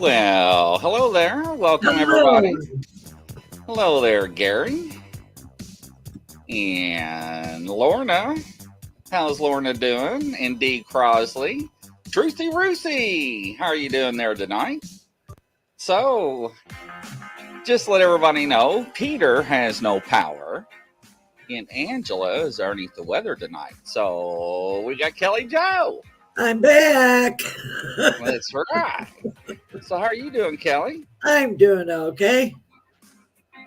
Well, hello there. Welcome, Hello. everybody. Hello there, Gary. And Lorna. How's Lorna doing? And Dee Crosley. Truthy Ruthie. How are you doing there tonight? So, just let everybody know, Peter has no power. And Angela is underneath the weather tonight. So, we got Kelly Joe. I'm back. That's right. So, how are you doing, Kelly? I'm doing okay.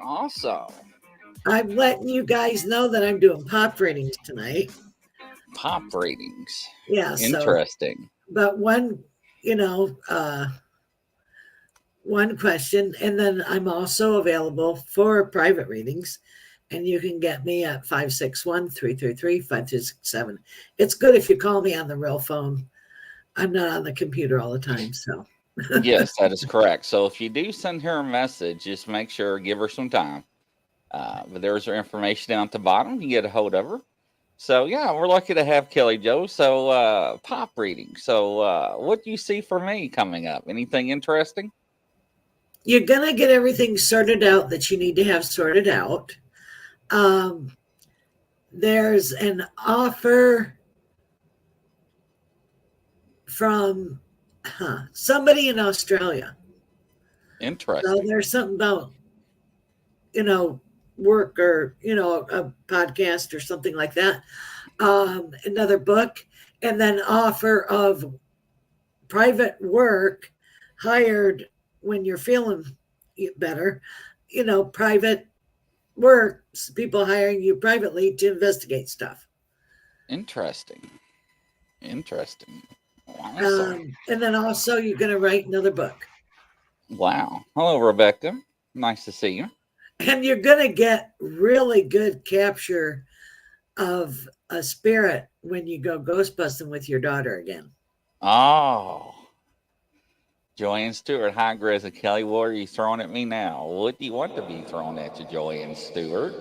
Awesome. I'm letting you guys know that I'm doing pop readings tonight. Pop ratings. Yeah. Interesting. But one question, and then I'm also available for private readings, and you can get me at 561-333-5267. It's good if you call me on the real phone. I'm not on the computer all the time, so. Yes, that is correct. So if you do send her a message, just make sure, give her some time. But there's her information down at the bottom. You can get a hold of her. So, yeah, we're lucky to have Kelly Joe. So, pop reading. So, what do you see for me coming up? Anything interesting? You're going to get everything sorted out that you need to have sorted out. There's an offer from somebody in Australia. Interesting. So there's something about, work or, a podcast or something like that. Another book, and then offer of private work hired when you're feeling better, private work, people hiring you privately to investigate stuff. Interesting. Awesome. And then also you're going to write another book. Wow. Hello, Rebecca. Nice to see you. And you're going to get really good capture of a spirit when you go ghost busting with your daughter again. Oh. Joanne Stewart. Hi, Grizzly. Kelly, what are you throwing at me now? What do you want to be thrown at you, Joanne Stewart?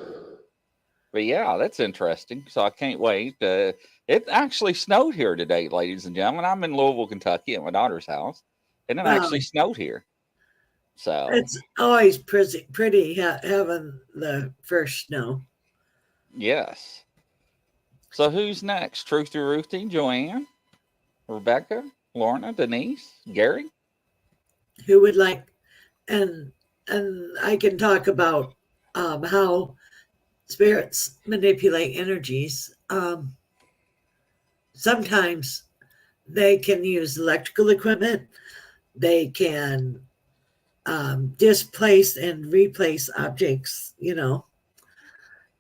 But yeah, that's interesting. So I can't wait. It actually snowed here today, ladies and gentlemen. I'm in Louisville, Kentucky at my daughter's house. And it actually snowed here. So it's always pretty having the first snow. Yes. So who's next? Truthy Ruthie, Joanne, Rebecca, Lorna, Denise, Gary? Who would like, and I can talk about how spirits manipulate energies. Sometimes they can use electrical equipment. They can displace and replace objects.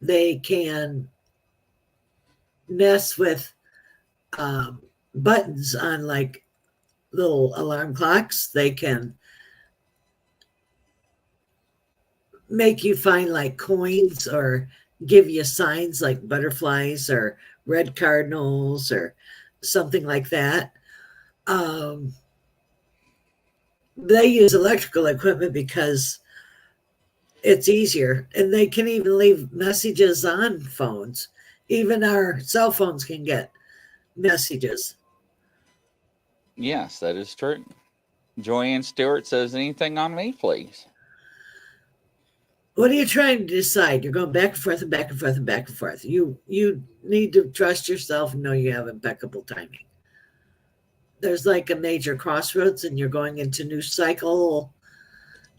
They can mess with buttons on like little alarm clocks. They can make you find like coins or give you signs like butterflies or red cardinals or something like that. They use electrical equipment because it's easier, and they can even leave messages on phones. Even our cell phones can get messages. Yes, that is true. Joanne Stewart says, anything on me, please? What are you trying to decide? You're going back and forth and back and forth and back and forth. You need to trust yourself and know you have impeccable timing. There's like a major crossroads, and you're going into new cycle,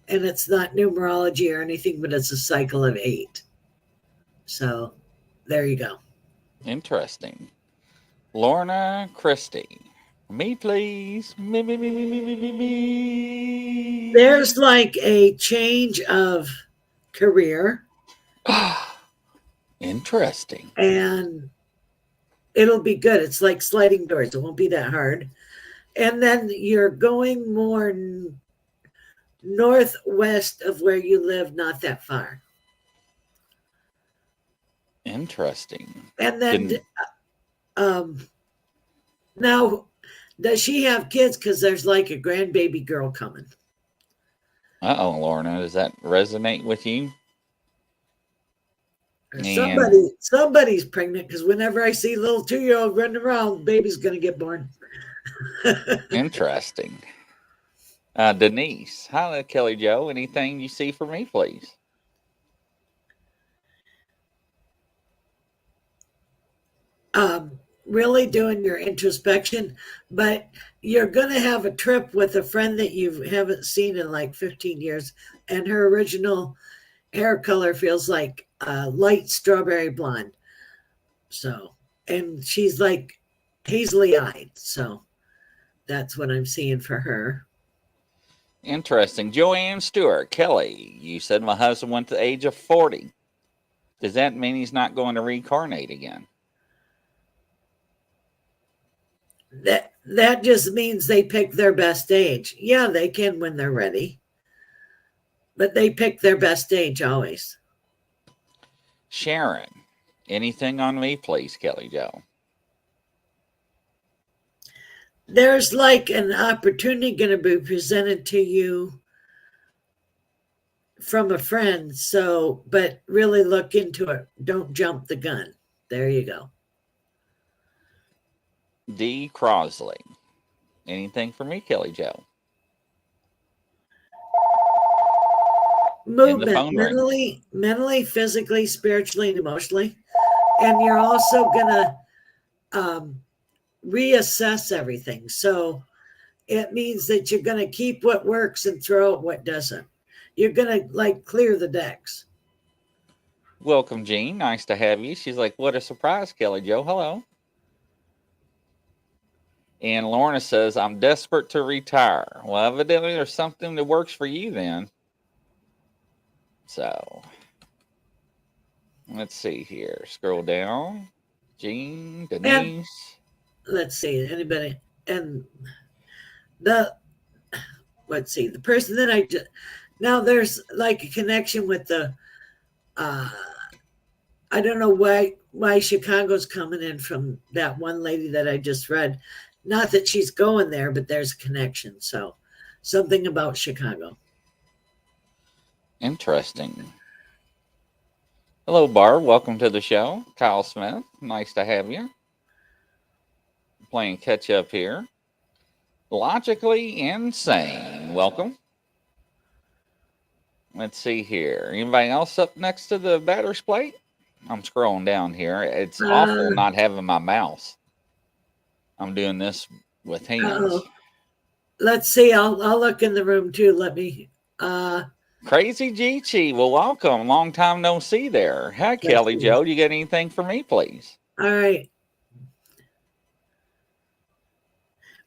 and it's not numerology or anything, but it's a cycle of 8. So there you go. Interesting. Lorna Christie. Me, please. Me. There's like a change of career. Interesting. And it'll be good. It's like sliding doors. It won't be that hard. And then you're going more northwest of where you live, not that far. Interesting. And then now, does she have kids? Because there's like a grandbaby girl coming. Uh-oh, Lorna. Does that resonate with you? Somebody's pregnant, because whenever I see a little 2-year-old running around, the baby's going to get born. Interesting. Denise, hi, Kelly Joe. Anything you see for me, please? Really doing your introspection, but you're going to have a trip with a friend that you haven't seen in like 15 years, and her original hair color feels like light strawberry blonde. So, and she's like hazily eyed. So that's what I'm seeing for her. Interesting. Joanne Stewart, Kelly, you said my husband went to the age of 40. Does that mean he's not going to reincarnate again? That just means they pick their best age. Yeah, they can when they're ready, but they pick their best age always. Sharon, anything on me, please, Kelly Joe? There's like an opportunity going to be presented to you from a friend. So, but really look into it. Don't jump the gun. There you go. D. Crosley, anything for me, Kelly Joe? Movement, mentally, physically, spiritually, and emotionally. And you're also going to reassess everything. So it means that you're going to keep what works and throw out what doesn't. You're going to like clear the decks. Welcome, Jean. Nice to have you. She's like, what a surprise, Kelly Joe. Hello. And Lorna says, I'm desperate to retire. Well, evidently there's something that works for you then. So, let's see here. Scroll down. Jean, Denise. And, let's see, anybody. And let's see, the person that I just, now there's like a connection with the, I don't know why Chicago's coming in from that one lady that I just read. Not that she's going there, but there's a connection. So something about Chicago. Interesting. Hello, Barb. Welcome to the show. Kyle Smith. Nice to have you. Playing catch up here. Logically insane. Welcome. Let's see here. Anybody else up next to the batter's plate? I'm scrolling down here. It's awful not having my mouse. I'm doing this with hands. Let's see. I'll look in the room too. Let me. Crazy G-Chi. Well, welcome. Long time no see there. Hi, Kelly Joe. Do you get anything for me, please? All right.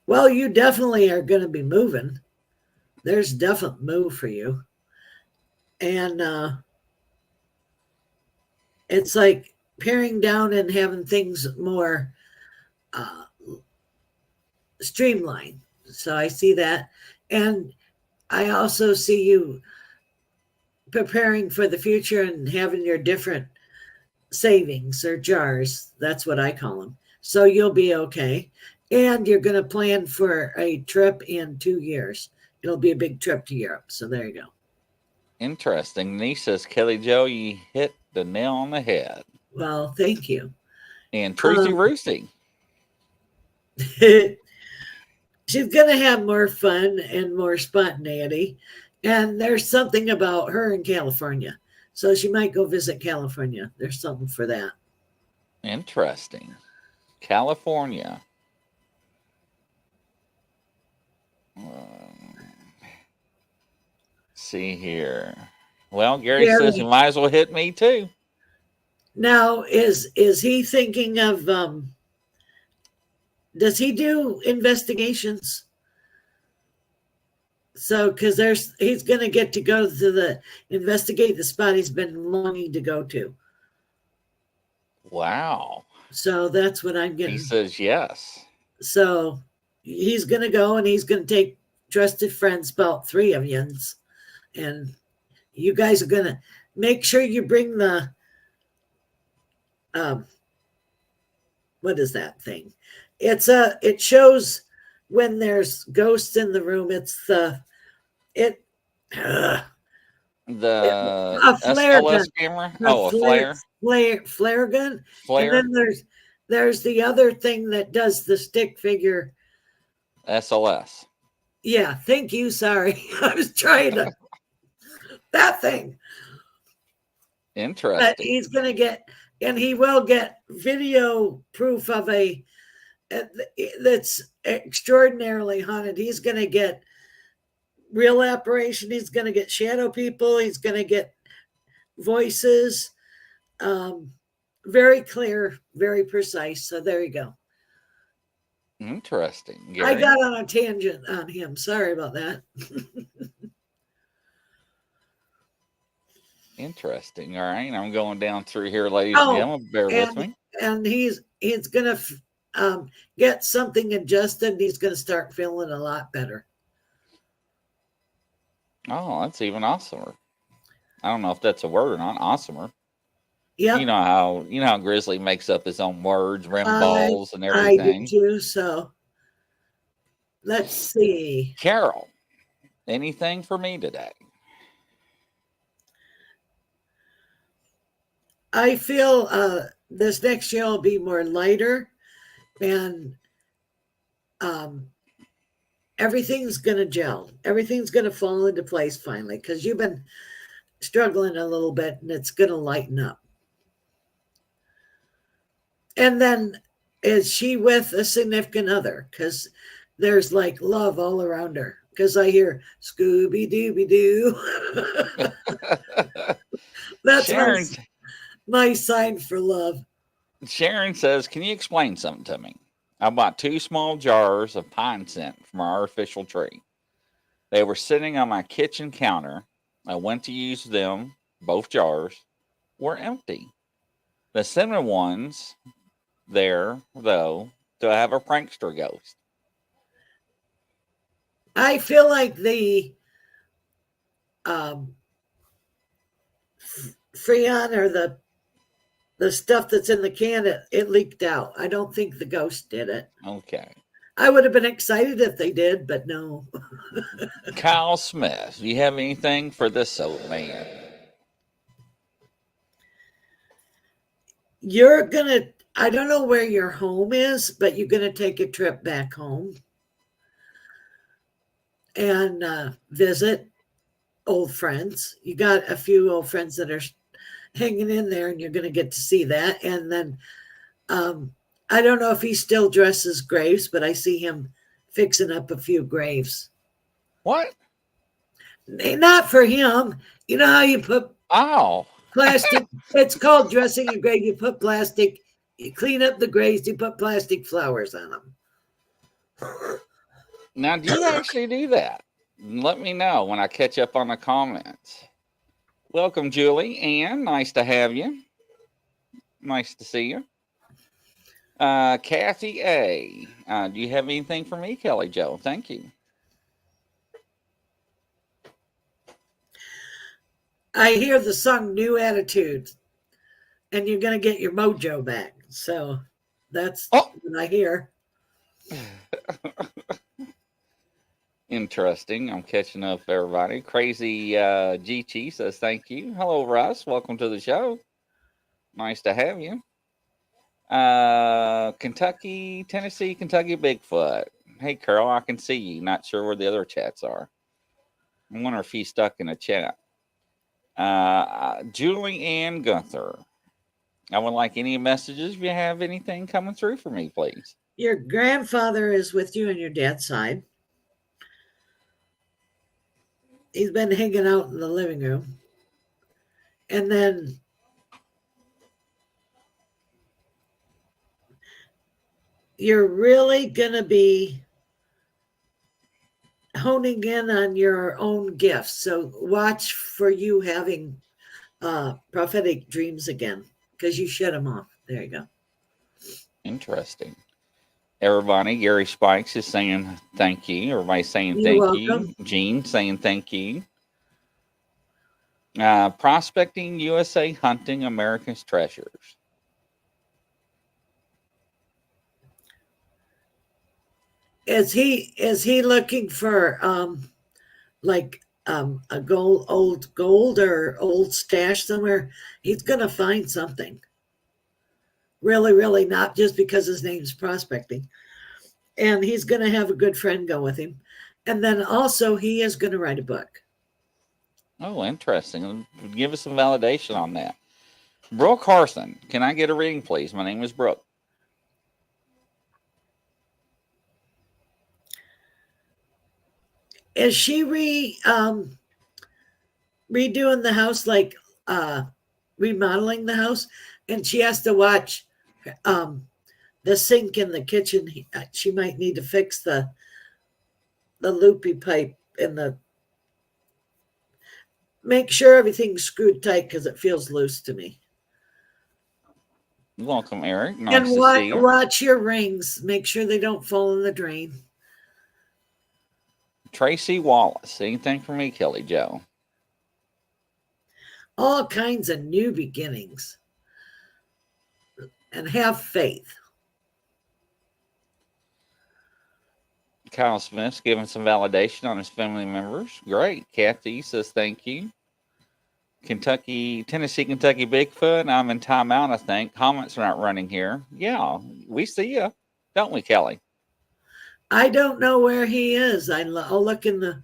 Well, you definitely are going to be moving. There's definite move for you. And it's like paring down and having things more streamlined. So I see that. And I also see you preparing for the future and having your different savings or jars. That's what I call them. So you'll be okay. And you're going to plan for a trip in 2 years. It'll be a big trip to Europe. So there you go. Interesting. Denise says, Kelly Joe, you hit the nail on the head. Well, thank you. And Trucy Roosty. She's going to have more fun and more spontaneity. And there's something about her in California. So she might go visit California. There's something for that. Interesting. California. See here. Well, Gary says you might as well hit me too. Now, is he thinking of does he do investigations? So, because he's going to get to go to investigate the spot he's been longing to go to. Wow. So that's what I'm getting. He says yes. So he's going to go and he's going to take trusted friends, about 3 of you, and you guys are going to make sure you bring the what is that thing? It shows when there's ghosts in the room. It's the flare gun. Camera. A flare gun. Flare. And then there's the other thing that does the stick figure. SLS. Yeah, thank you. Sorry. I was trying to that thing. But Interesting. he's going to get, and he will get video proof of a that's extraordinarily haunted. He's going to get real apparition. He's going to get shadow people. He's going to get voices. Very clear, very precise. So there you go. Interesting. I Gary? got on a tangent on him. Sorry about that. Interesting. All right. I'm going down through here, ladies and Oh, gentlemen. Bear with me. and he's gonna get something adjusted. And he's gonna start feeling a lot better. Oh, that's even awesomer. I don't know if that's a word or not. Awesomer. Yep. You know how Grizzly makes up his own words, rim balls, and I everything. do too. So let's see. Carol, anything for me today? I feel this next year will be more lighter, and everything's gonna gel. Everything's gonna fall into place finally because you've been struggling a little bit, and it's gonna lighten up. And then, is she with a significant other? Because there's like love all around her. Because I hear Scooby Dooby Doo. That's Sharon, my sign for love. Sharon says, "Can you explain something to me? I bought 2 small jars of pine scent from our artificial tree. They were sitting on my kitchen counter. I went to use them. Both jars were empty. The cinnamon ones there, though, do I have a prankster ghost?" I feel like the Freon or the stuff that's in the can, it leaked out. I don't think the ghost did it. Okay. I would have been excited if they did, but no. Kyle Smith, do you have anything for this old man? You're gonna, I don't know where your home is, but you're gonna take a trip back home and visit old friends. You got a few old friends that are hanging in there, and you're gonna get to see that. And then I don't know if he still dresses graves, but I see him fixing up a few graves. What? Not for him. You know how you put plastic? It's called dressing a grave. You put plastic, you clean up the graves, you put plastic flowers on them. Now, do you actually do that? Let me know when I catch up on the comments. Welcome, Julie. Ann, nice to have you. Nice to see you. Kathy A. Do you have anything for me, Kelly Jo? Thank you. I hear the song New Attitude, and you're going to get your mojo back. So that's what I hear. Interesting. I'm catching up, everybody. Crazy GT says thank you. Hello, Russ. Welcome to the show. Nice to have you. Kentucky, Bigfoot. Hey, Carol, I can see you. Not sure where the other chats are. I wonder if he's stuck in a chat. Julie Ann Gunther. I would like any messages if you have anything coming through for me, please. Your grandfather is with you on your dad's side. He's been hanging out in the living room. And then you're really going to be honing in on your own gifts. So watch for you having prophetic dreams again, because you shut them off. There you go. Interesting. Everybody, Gary Spikes is saying thank you. Everybody's saying You're thank welcome. you. Gene saying thank you. Prospecting USA, hunting America's treasures. Is he looking for like a old gold or old stash somewhere? He's gonna find something. Really, really, not just because his name's prospecting. And he's gonna have a good friend go with him. And then also, he is going to write a book. Oh, interesting. Give us some validation on that. Brooke Carson, can I get a reading, please? My name is Brooke. Is she redoing the house, like remodeling the house? And she has to watch the sink in the kitchen. She might need to fix the loopy pipe in the. Make sure everything's screwed tight because it feels loose to me. Welcome, Eric. Nice And to see you. watch your rings. Make sure they don't fall in the drain. Tracy Wallace. Anything for me, Kelly Joe? All kinds of new beginnings. And have faith. Kyle Smith's giving some validation on his family members. Great. Kathy says thank you. Tennessee, Kentucky Bigfoot. I'm in timeout, I think. Comments are not running here. Yeah, we see you, don't we, Kelly? I don't know where he is. I'll look in the.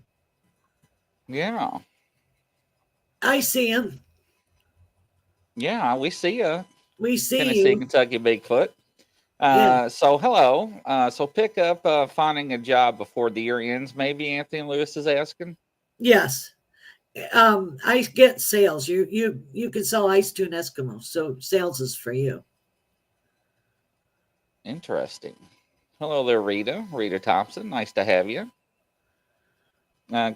Yeah. I see him. Yeah, we see you. We see Tennessee, you. Kentucky Bigfoot. Yeah. So hello. So pick up finding a job before the year ends. Maybe Anthony Lewis is asking. Yes. I get sales. You can sell ice to an Eskimo, so sales is for you. Interesting. Hello there, Rita. Rita Thompson. Nice to have you.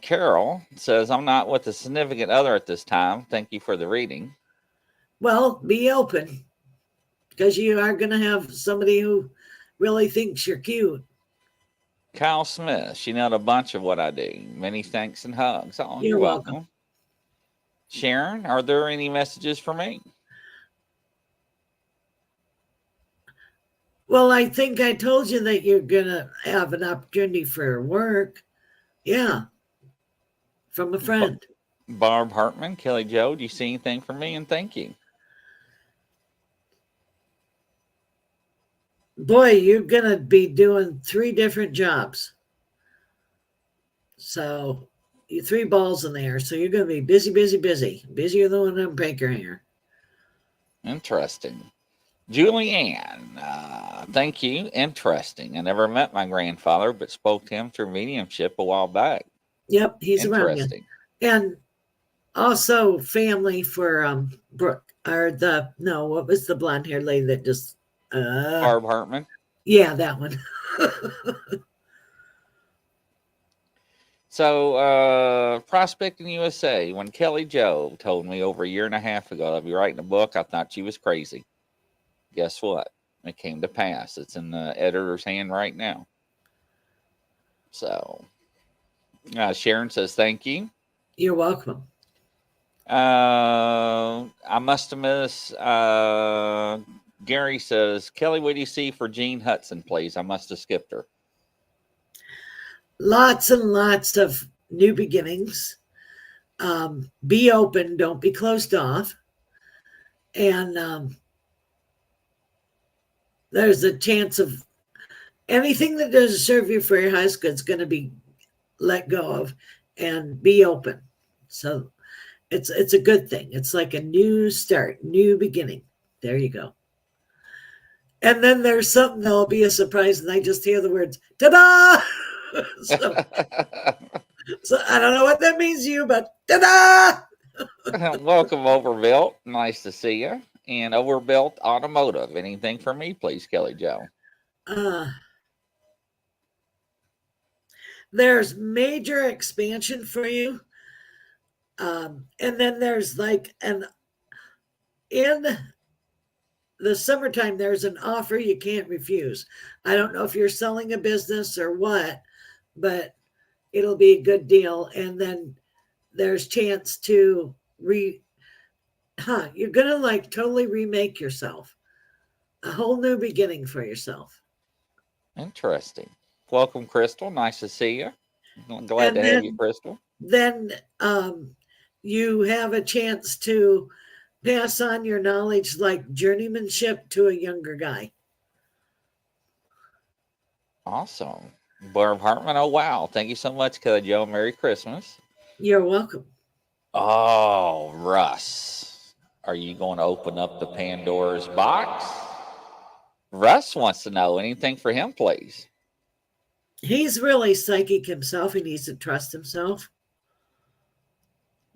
Carol says, I'm not with a significant other at this time. Thank you for the reading. Well, be open, because you are going to have somebody who really thinks you're cute. Kyle Smith. She nailed a bunch of what I do. Many thanks and hugs. Oh, you're welcome. Sharon, are there any messages for me? Well, I think I told you that you're going to have an opportunity for work. Yeah. From a friend. Barb Hartman, Kelly Joe, do you see anything for me? And thank you. Boy, you're going to be doing 3 different jobs. So, 3 balls in the air. So, you're going to be busy, busy, busy. Busier than when I'm baker hair. Interesting. Julianne, thank you. Interesting. I never met my grandfather, but spoke to him through mediumship a while back. Yep, he's around you. And also family for Brooke, or what was the blonde haired lady that just Barb Hartman? Yeah, that one. So, Prospecting USA, when Kelly Joe told me over a year and a half ago I'd be writing a book, I thought she was crazy. Guess what? It came to pass. It's in the editor's hand right now. So, Sharon says, thank you. You're welcome. I must have missed. Gary says, Kelly, what do you see for Jean Hudson, please? I must have skipped her. Lots and lots of new beginnings. Be open. Don't be closed off. And there's a chance of anything that doesn't serve you for your highest good is going to be let go of, and be open. So it's a good thing. It's like a new start, new beginning. There you go. And then there's something that'll be a surprise, and I just hear the words, ta-da! So I don't know what that means to you, but ta-da! Welcome, Overbuilt. Nice to see you. And Overbuilt Automotive. Anything for me, please, Kelly Joe? There's major expansion for you. And then there's in the summertime, there's an offer you can't refuse. I don't know if you're selling a business or what, but it'll be a good deal. And then there's chance to you're gonna totally remake yourself, a whole new beginning for yourself. Interesting. Welcome, Crystal. Nice to see you. I'm glad to have you, Crystal. Then you have a chance to pass on your knowledge, like journeymanship, to a younger guy. Awesome. Barb Hartman. Oh, wow. Thank you so much, Kelly Joe. Merry Christmas. You're welcome. Oh, Russ. Are you going to open up the Pandora's box? Russ wants to know anything for him, please. He's really psychic himself. He needs to trust himself.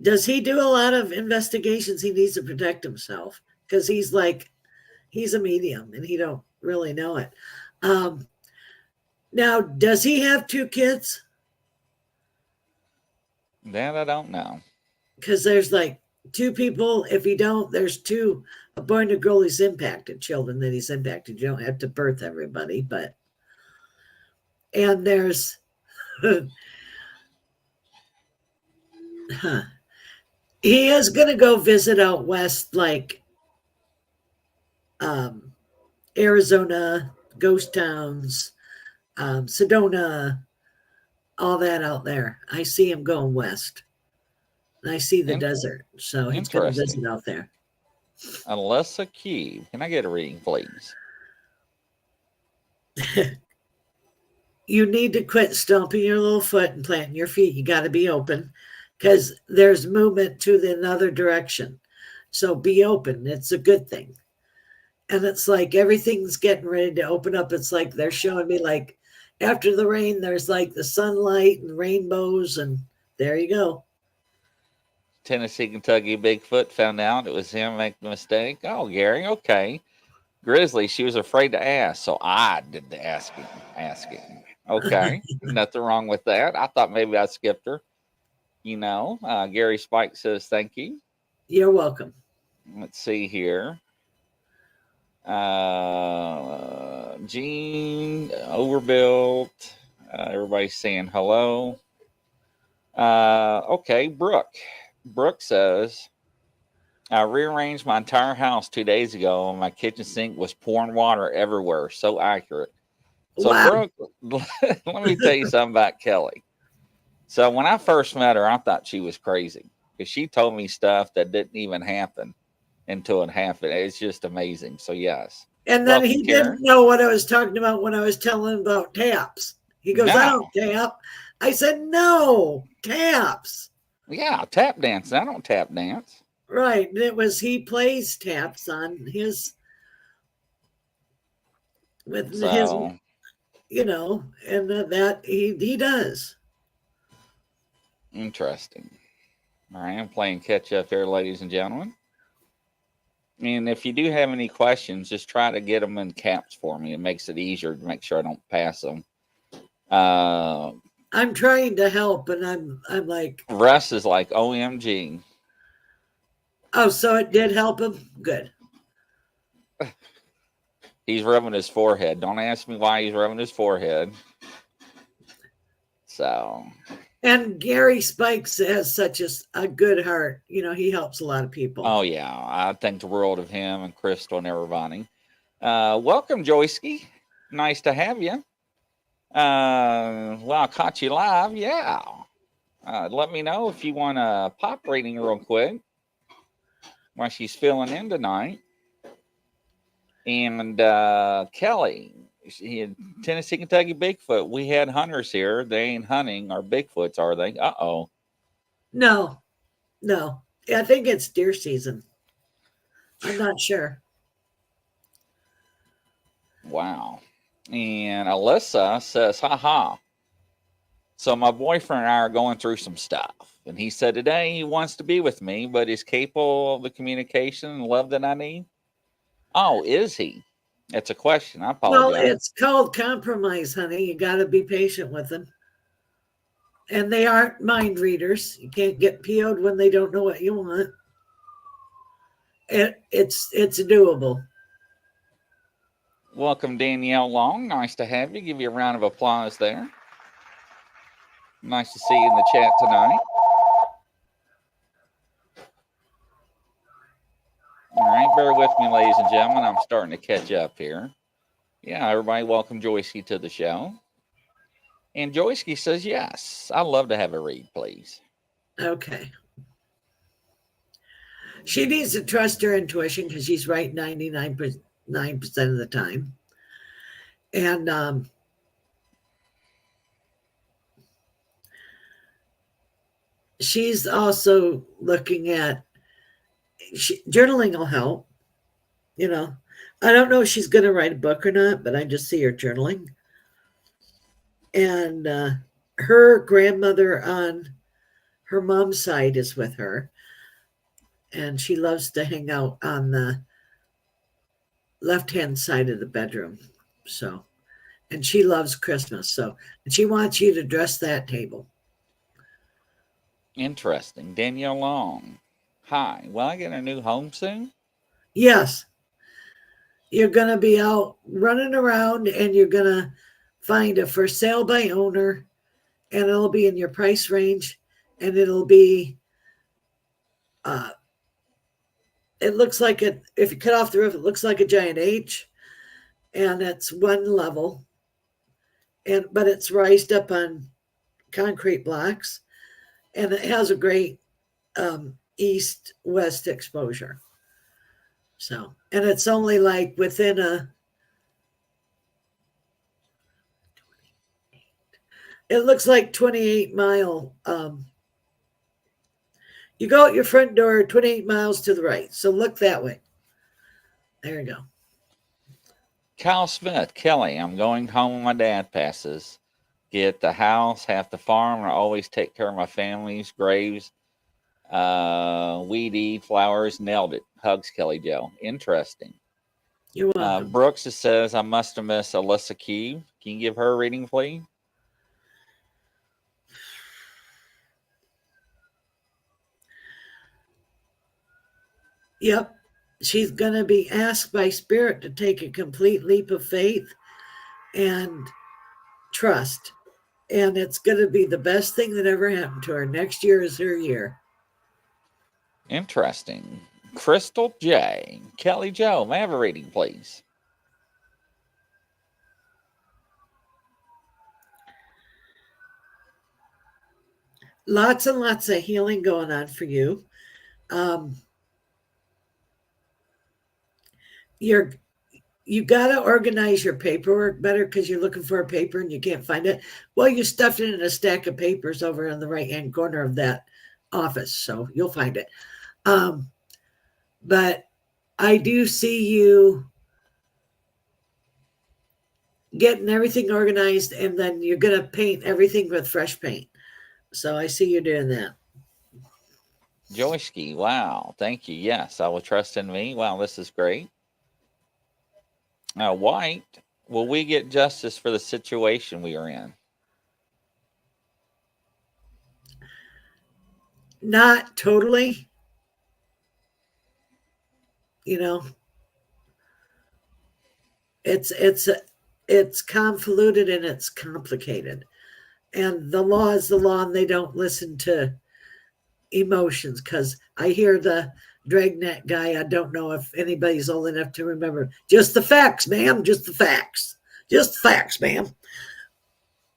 Does he do a lot of investigations? He needs to protect himself because he's a medium and he don't really know it. Now, does he have 2 kids? That I don't know. Because there's 2 people. If you don't, there's 2, a boy and a girl he's impacted, children that he's impacted. You don't have to birth everybody, but, and there's, he is going to go visit out west, Arizona, ghost towns, Sedona, all that out there. I see him going west. And I see the desert. So he's going to visit out there. Alyssa Key. Can I get a reading, please? You need to quit stomping your little foot and planting your feet. You got to be open because there's movement to the another direction. So be open. It's a good thing. And it's like everything's getting ready to open up. It's like they're showing me after the rain, there's the sunlight and rainbows. And there you go. Tennessee, Kentucky Bigfoot found out it was him making the mistake. Oh, Gary, okay. Grizzly, she was afraid to ask, so I did the asking. Okay, nothing wrong with that. I thought maybe I skipped her. Gary Spike says thank you. You're welcome. Let's see here. Gene, overbuilt. Everybody's saying hello. Okay, Brooke says, I rearranged my entire house 2 days ago and my kitchen sink was pouring water everywhere. So accurate. So, wow. Brooke, let me tell you something about Kelly. So when I first met her, I thought she was crazy because she told me stuff that didn't even happen until it happened. It's just amazing. So, yes. And then he didn't know what I was talking about when I was telling him about taps. He goes, I don't tap. I said, no, taps. Yeah, tap dance. I don't tap dance. Right. And he plays taps on his, and that he does. Interesting. All right, I'm playing catch up here, ladies and gentlemen. And if you do have any questions, just try to get them in caps for me. It makes it easier to make sure I don't pass them. I'm trying to help, and I'm like, Russ is like, OMG. Oh, so it did help him? Good. He's rubbing his forehead. Don't ask me why he's rubbing his forehead. So. And Gary Spikes has such a good heart. He helps a lot of people. Oh, yeah. I think the world of him and Crystal and everybody. Welcome, Joyski. Nice to have you. Well, I caught you live. Yeah. Let me know if you want a pop reading real quick while she's filling in tonight. And Kelly, Tennessee, Kentucky Bigfoot. We had hunters here. They ain't hunting our Bigfoots, are they? Uh-oh. No. I think it's deer season. I'm not sure. Wow. And Alyssa says, haha. So my boyfriend and I are going through some stuff. And he said today he wants to be with me, but is capable of the communication and love that I need. Oh, is he? That's a question. I apologize. Well, it's called compromise, honey. You got to be patient with them. And they aren't mind readers. You can't get PO'd when they don't know what you want. It's doable. Welcome, Danielle Long. Nice to have you. Give you a round of applause there. Nice to see you in the chat tonight. All right, bear with me, ladies and gentlemen. I'm starting to catch up here. Yeah, everybody, welcome Joyski to the show. And Joyski says, yes, I'd love to have a read, please. Okay. She needs to trust her intuition because she's right 99% of the time. And she's also looking at journaling will help. You know, I don't know if she's going to write a book or not, but I just see her journaling. And her grandmother on her mom's side is with her, and she loves to hang out on the left hand side of the bedroom. So, and she loves Christmas. So, and she wants you to dress that table. Interesting. Danielle Long. Hi. Will I get a new home soon? Yes, you're going to be out running around and you're going to find a for sale by owner, and it'll be in your price range, and it'll be, uh, it looks like it, if you cut off the roof, it looks like a giant H, and it's one level, and but it's raised up on concrete blocks, and it has a great east west exposure. So, and it's only like within it looks like 28-mile. You go out your front door 28 miles to the right. So look that way. There you go. Kyle Smith. Kelly, I'm going home when my dad passes. Get the house, half the farm, and I always take care of my family's graves. Weed eat, flowers, nailed it. Hugs, Kelly Joe. Interesting. You're welcome. Brooks says, I must have missed Alyssa Cube. Can you give her a reading, please? Yep. She's going to be asked by Spirit to take a complete leap of faith and trust. And it's going to be the best thing that ever happened to her. Next year is her year. Interesting. Crystal J. Kelly Joe, may I have a reading, please? Lots and lots of healing going on for you. You got to organize your paperwork better because you're looking for a paper and you can't find it. Well, you stuffed it in a stack of papers over in the right hand corner of that office, so you'll find it. But I do see you getting everything organized, and then you're going to paint everything with fresh paint. So I see you doing that. Joyski, wow, thank you. Yes, I will trust in me. Wow, this is great. White, will we get justice for the situation we are in? Not totally. You know, it's convoluted and it's complicated. And the law is the law, and they don't listen to emotions, because I hear the dragnet guy. I don't know if anybody's old enough to remember. Just the facts, ma'am. Just the facts. Just the facts, ma'am.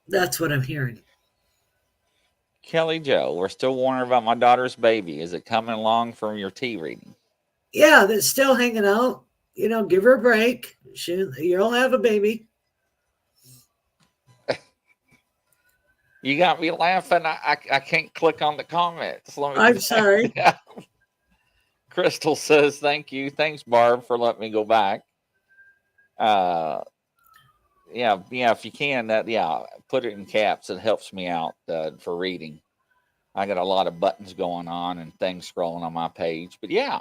That's what I'm hearing. Kelly Joe, we're still wondering about my daughter's baby. Is it coming along from your tea reading? Yeah, that's still hanging out. You know, give her a break. You'll have a baby. You got me laughing. I can't click on the comments. I'm sorry. Crystal says, thank you. Thanks, Barb, for letting me go back. Yeah, if you can, put it in caps. It helps me out for reading. I got a lot of buttons going on and things scrolling on my page. But yeah,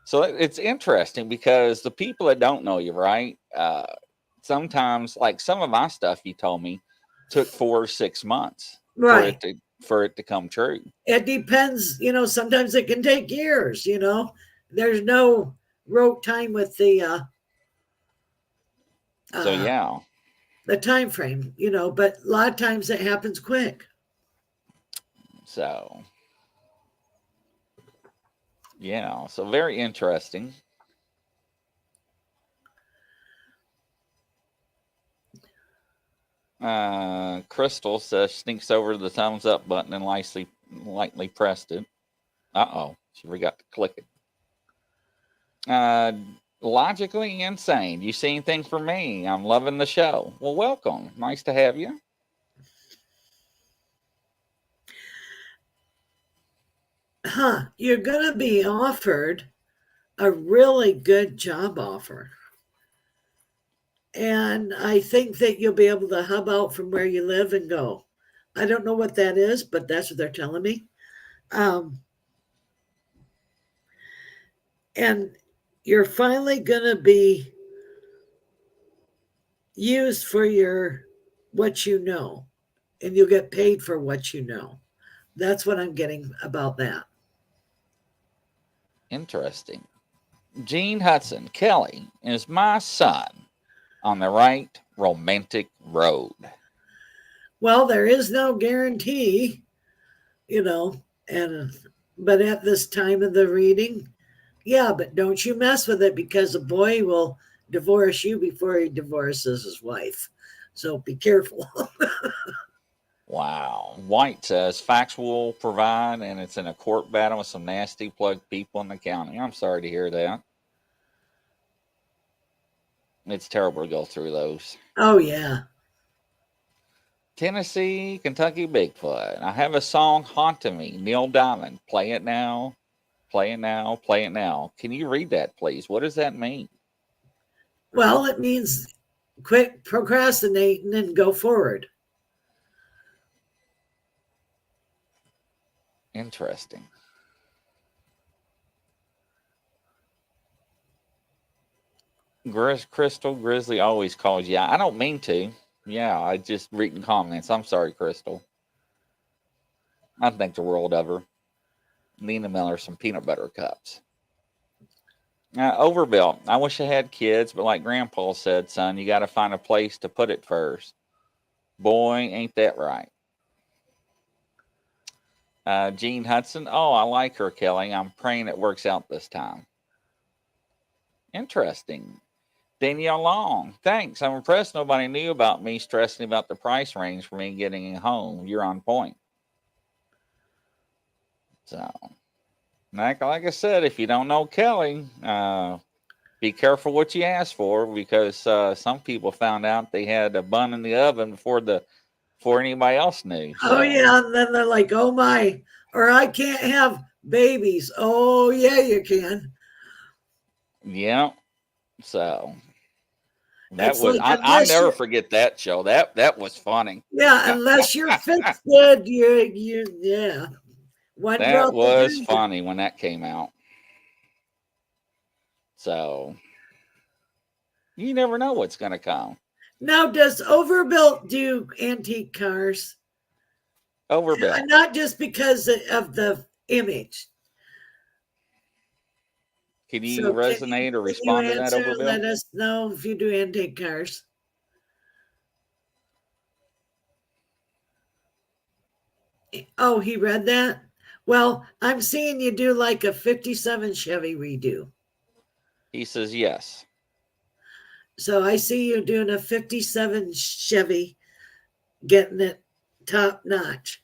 so it's interesting because the people that don't know you, right? Sometimes, like some of my stuff you told me took 4 or 6 months Right. for it to come true. It depends. You know, sometimes it can take years. You know, there's no rote time with the So yeah, the time frame. You know, but a lot of times it happens quick. so yeah, so very interesting. Crystal says sneaks over to the thumbs up button and lightly pressed it. Uh-oh, she forgot to click it. Logically insane. You see anything for me? I'm loving the show. Well, welcome. Nice to have you. you're going to be offered a really good job offer. And I think that you'll be able to hub out from where you live and go. I don't know what that is, but that's what they're telling me. And you're finally going to be used for what you know, and you'll get paid for what you know. That's what I'm getting about that. Interesting. Gene Hudson, Kelly, is my son on the right romantic road? Well, there is no guarantee, and but at this time of the reading, yeah, but don't you mess with it, because a boy will divorce you before he divorces his wife. So be careful. Wow. White says facts will provide, and it's in a court battle with some nasty plug people in the county. I'm sorry to hear that. It's terrible to go through those. Oh, yeah. Tennessee, Kentucky Bigfoot. I have a song haunting me. Neil Diamond. Play it now. Play it now. Play it now. Can you read that, please? What does that mean? Well, it means quit procrastinating and go forward. Interesting. Crystal Grizzly always calls you. I don't mean to. Yeah, I just reading comments. I'm sorry, Crystal. I think the world of her. Nina Miller, some peanut butter cups. Overbuilt. I wish I had kids, but like Grandpa said, son, you got to find a place to put it first. Boy, ain't that right. Gene Hudson. Oh, I like her, Kelly. I'm praying it works out this time. Interesting. Danielle Long. Thanks. I'm impressed nobody knew about me stressing about the price range for me getting it home. You're on point. So, like I said, if you don't know Kelly, be careful what you ask for, because some people found out they had a bun in the oven before anybody else knew. So. Oh, yeah. And then they're like, oh, my, or I can't have babies. Oh, yeah, you can. Yeah. So that It's was, like, I'll never forget that show. That was funny. yeah, unless you're fixed good, yeah. One That drop of was drink. funny when that came out. So you never know what's going to come. Now, does Overbuilt do antique cars? Overbuilt. Not just because of the image. Can you resonate or respond to that, Overbuilt? Let us know if you do antique cars. Oh, he read that? Well, I'm seeing you do like a 57 Chevy redo. He says yes. So I see you doing a 57 Chevy, getting it top notch.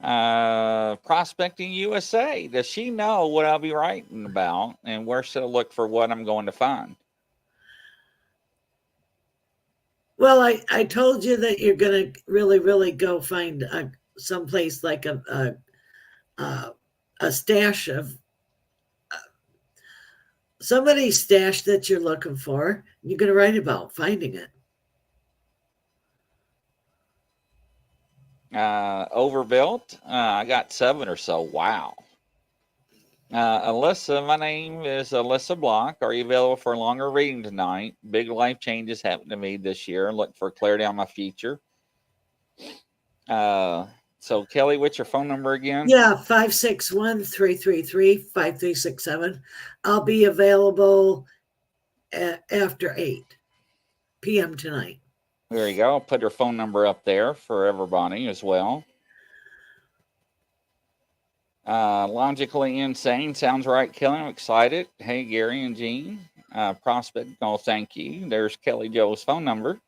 Prospecting USA. Does she know what I'll be writing about, and where should I look for what I'm going to find? Well, I told you that you're going to really, really go find someplace like a stash of somebody's stash that you're looking for. You're going to write about finding it. Overbuilt. I got 7 or so. Wow. Alyssa, my name is Alyssa Block. Are you available for a longer reading tonight? Big life changes happened to me this year. Look for clarity on my future. So Kelly, what's your phone number again? Yeah, 561-333-5367. I'll be available after 8 p.m. tonight. There you go. I'll put her phone number up there for everybody as well. Logically insane. Sounds right, Kelly. I'm excited. Hey, Gary and Jean. Prospect. Oh, thank you. There's Kelly Joe's phone number.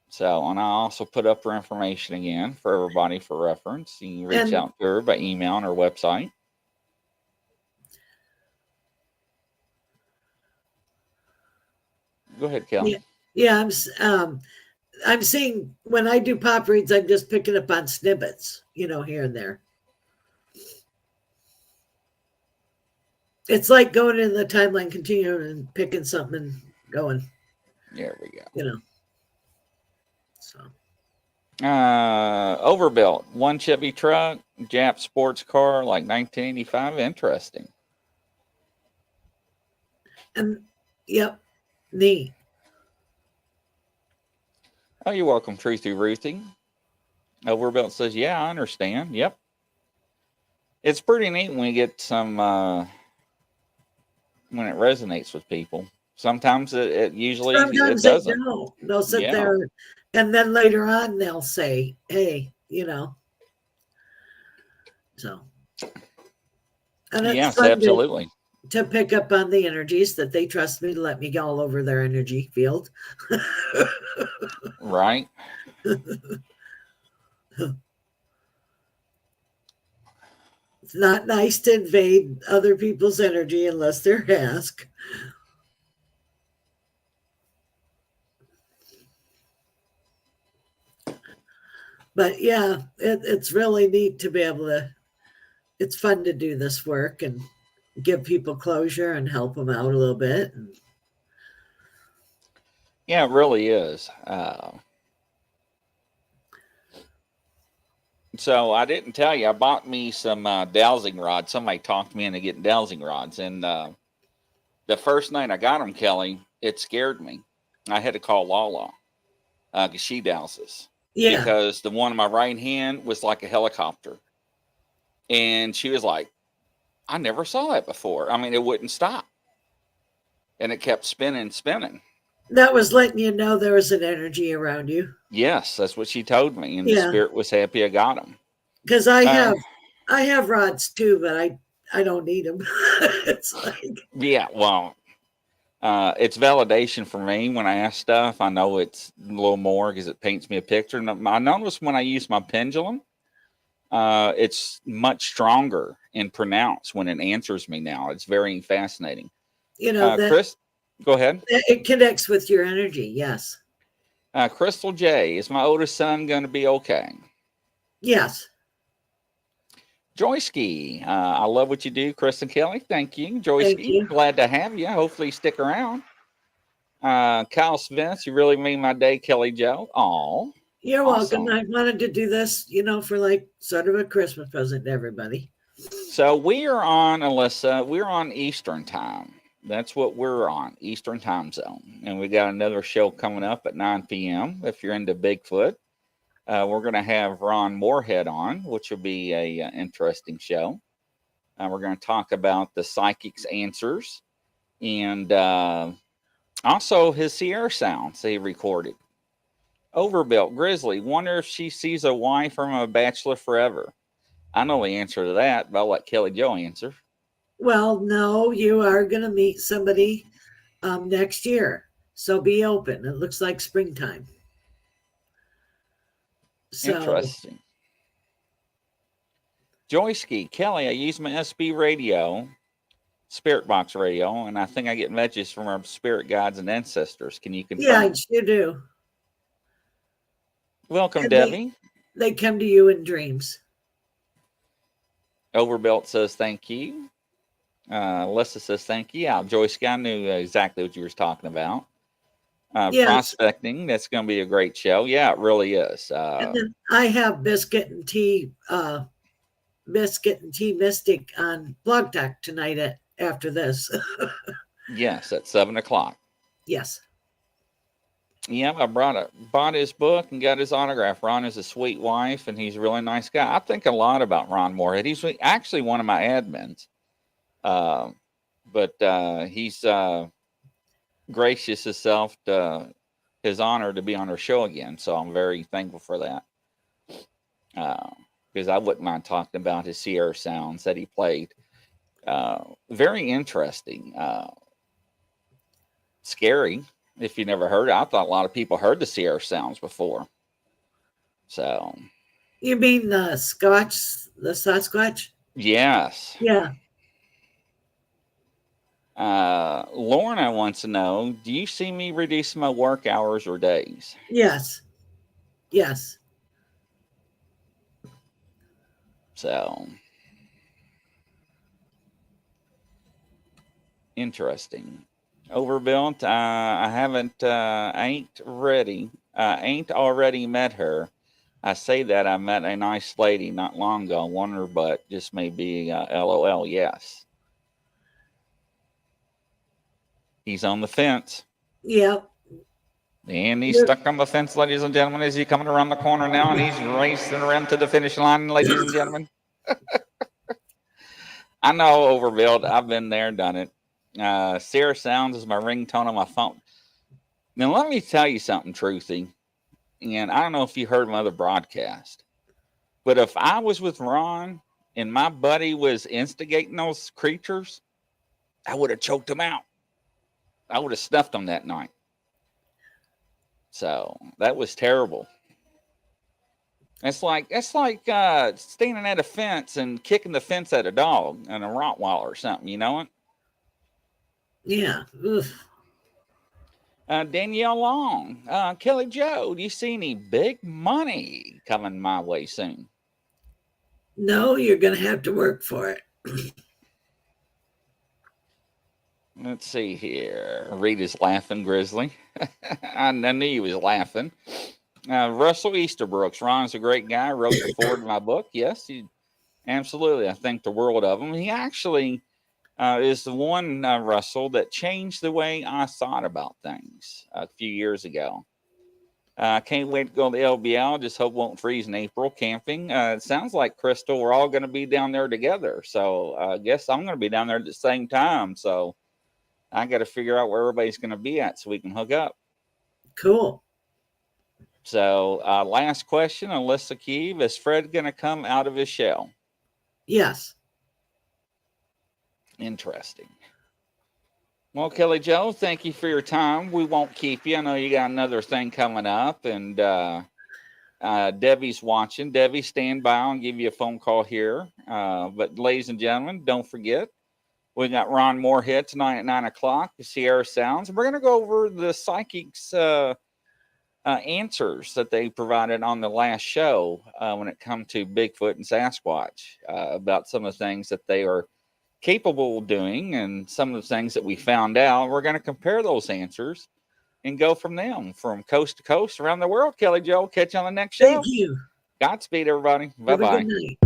So, and I also put up her information again for everybody for reference. You can reach out to her by email on her website. Go ahead, Kelly. Yeah, I'm seeing when I do pop reads, I'm just picking up on snippets, here and there. It's like going in the timeline continuum and picking something and going. There we go. So. Overbuilt. One Chevy truck, Jap sports car, like 1985. Interesting. And, yep, neat. Oh, you're welcome, Truthy Ruthie. Overbuilt says, yeah, I understand. Yep. It's pretty neat when you get some, when it resonates with people. Sometimes it usually it Sometimes they doesn't. don't. They'll sit Yeah. there, and then later on they'll say, hey, So. And it's Yes, fun absolutely. to pick up on the energies that they trust me to let me go all over their energy field. Right. It's not nice to invade other people's energy unless they're asked. But yeah, it's really neat to be able to, it's fun to do this work and give people closure and help them out a little bit. Yeah, it really is. So I didn't tell you, I bought me some dowsing rods. Somebody talked me into getting dowsing rods. And the first night I got them, Kelly, it scared me. I had to call Lala because she douses. Yeah. Because the one in my right hand was like a helicopter. And she was like, I never saw that before. I mean, it wouldn't stop. And it kept spinning, spinning. That was letting you know there was an energy around you. Yes, that's what she told me. And Yeah. the spirit was happy I got them. Because I have rods too, but I don't need them. It's like, yeah, well, it's validation for me when I ask stuff. I know it's a little more because it paints me a picture. And I notice when I use my pendulum, it's much stronger and pronounced when it answers me now. It's very fascinating. Chris, go ahead. It connects with your energy. Yes. Crystal J, is my oldest son going to be okay? Yes. Joyski, I love what you do, Kristen Kelly. Thank you, Joyski. Thank you. Glad to have you. Hopefully, you stick around. Kyle Spence, you really made my day, Kelly Joe. Aw. You're welcome. I wanted to do this, for like sort of a Christmas present to everybody. So we are on, Alyssa, we're on Eastern time. That's what we're on, Eastern time zone. And we got another show coming up at 9 p.m. If you're into Bigfoot. We're going to have Ron Moorhead on, which will be a interesting show. We're going to talk about the psychic's answers and also his Sierra sounds he recorded. Overbuilt Grizzly, wonder if she sees a wife from a bachelor forever. I know the answer to that, but I'll let Kelly Joe answer. Well, no, you are going to meet somebody next year. So be open. It looks like springtime. So, interesting. Joyski, Kelly, I use my SB radio, Spirit Box radio, and I think I get messages from our spirit guides and ancestors. Can you confirm? Yeah, you do. Welcome, and Debbie. They come to you in dreams. Overbuilt says thank you. Alyssa says thank you. Yeah, Joyski, I knew exactly what you were talking about. Yes. Prospecting, that's going to be a great show. Yeah, it really is. And then I have Biscuit and Tea Mystic on Blog Talk tonight after this. Yes, at 7:00. Yes. Yeah, I bought his book and got his autograph. Ron is a sweet wife, and he's a really nice guy. I think a lot about Ron Moorhead. He's actually one of my admins. But he's gracious himself to his honor to be on our show again. So I'm very thankful for that. Because I wouldn't mind talking about his Sierra sounds that he played. Very interesting. Scary. If you never heard it, I thought a lot of people heard the Sierra sounds before. So. You mean the Sasquatch? Yes. Yeah. Lorna wants to know, do you see me reducing my work hours or days? Yes. Yes. So interesting. Overbuilt. I haven't. Ain't ready. Ain't already met her. I say that I met a nice lady not long ago. Wonder, but just maybe LOL. Yes. He's on the fence. Yeah. And he's stuck on the fence, ladies and gentlemen. Is he coming around the corner now? And he's racing around to the finish line, ladies and gentlemen. I know, overbuilt. I've been there, done it. Sarah Sounds is my ringtone on my phone. Now, let me tell you something, Truthy. And I don't know if you heard my other broadcast, but if I was with Ron and my buddy was instigating those creatures, I would have choked him out. I would have snuffed him that night. So that was terrible. It's like standing at a fence and kicking the fence at a dog and a Rottweiler or something. You know it? Yeah. Oof. Danielle Long, Kelly Joe, do you see any big money coming my way soon? No, you're going to have to work for it. Let's see here. Reed is laughing, Grizzly. I knew he was laughing. Russell Easterbrooks. Ron's a great guy. Wrote the forward in my book. Yes, absolutely. I think the world of him. He actually is the one, Russell, that changed the way I thought about things a few years ago. Can't wait to go to the LBL. Just hope it won't freeze in April. Camping. It sounds like, Crystal, we're all going to be down there together. So I guess I'm going to be down there at the same time. So I got to figure out where everybody's going to be at so we can hook up. Cool. So last question, Alyssa Keeve. Is Fred going to come out of his shell? Yes. Interesting. Well, Kelly Joe, thank you for your time. We won't keep you. I know you got another thing coming up, and Debbie's watching. Debbie, stand by. I'll give you a phone call here. But ladies and gentlemen, don't forget, we got Ron Moorhead tonight at 9 o'clock, the Sierra Sounds. We're going to go over the psychics' answers that they provided on the last show when it comes to Bigfoot and Sasquatch, about some of the things that they are capable of doing and some of the things that we found out. We're going to compare those answers and go from them from coast to coast around the world. Kelly Joe, catch you on the next show. Thank you. Godspeed, everybody. Have a Bye-bye. good night.